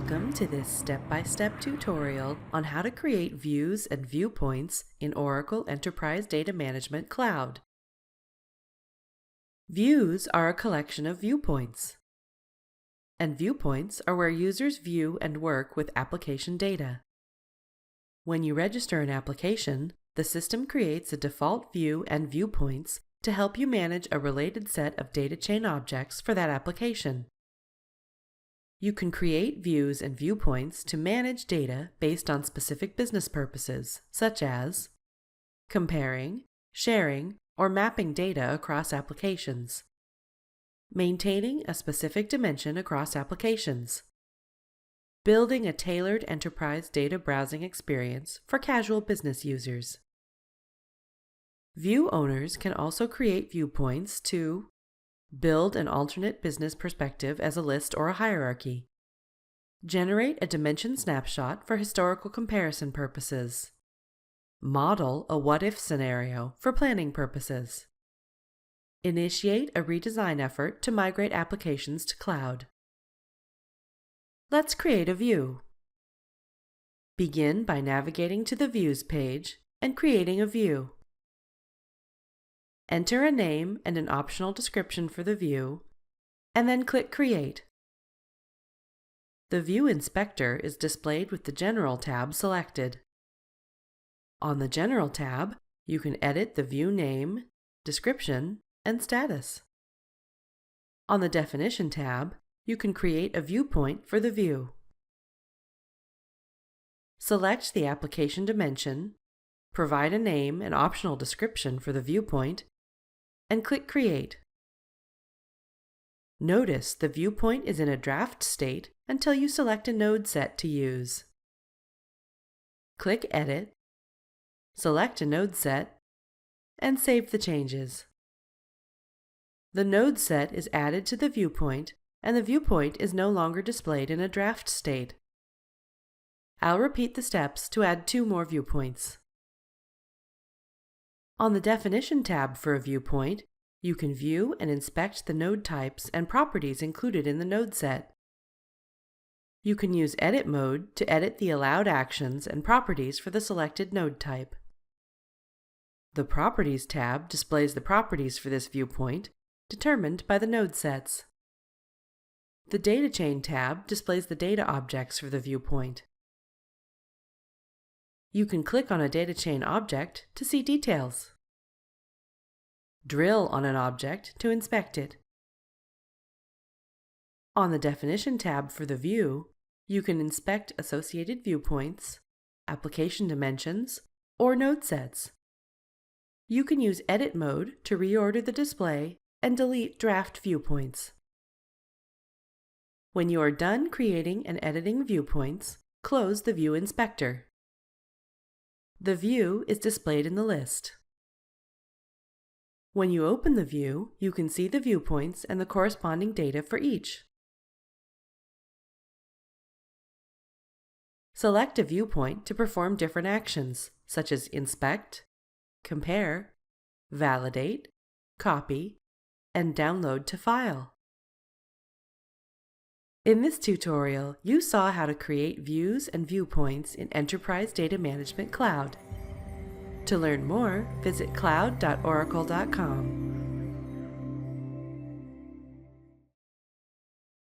Welcome to this step-by-step tutorial on how to create views and viewpoints in Oracle Enterprise Data Management Cloud. Views are a collection of viewpoints, and viewpoints are where users view and work with application data. When you register an application, the system creates a default view and viewpoints to help you manage a related set of data chain objects for that application. You can create views and viewpoints to manage data based on specific business purposes, such as comparing, sharing, or mapping data across applications, maintaining a specific dimension across applications, building a tailored enterprise data browsing experience for casual business users. View owners can also create viewpoints to build an alternate business perspective as a list or a hierarchy, generate a dimension snapshot for historical comparison purposes, model a what-if scenario for planning purposes, initiate a redesign effort to migrate applications to cloud. Let's create a view. Begin by navigating to the Views page and creating a view. Enter a name and an optional description for the view, and then click Create. The View Inspector is displayed with the General tab selected. On the General tab, you can edit the view name, description, and status. On the Definition tab, you can create a viewpoint for the view. Select the application dimension, provide a name and optional description for the viewpoint, and click Create. Notice the viewpoint is in a draft state until you select a node set to use. Click Edit, select a node set, and save the changes. The node set is added to the viewpoint, and the viewpoint is no longer displayed in a draft state. I'll repeat the steps to add 2 more viewpoints. On the Definition tab for a viewpoint, you can view and inspect the node types and properties included in the node set. You can use Edit mode to edit the allowed actions and properties for the selected node type. The Properties tab displays the properties for this viewpoint, determined by the node sets. The Data Chain tab displays the data objects for the viewpoint. You can click on a data chain object to see details. Drill on an object to inspect it. On the Definition tab for the view, you can inspect associated viewpoints, application dimensions, or node sets. You can use Edit mode to reorder the display and delete draft viewpoints. When you are done creating and editing viewpoints, close the View Inspector. The view is displayed in the list. When you open the view, you can see the viewpoints and the corresponding data for each. Select a viewpoint to perform different actions, such as inspect, compare, validate, copy, and download to file. In this tutorial, you saw how to create views and viewpoints in Enterprise Data Management Cloud. To learn more, visit cloud.oracle.com.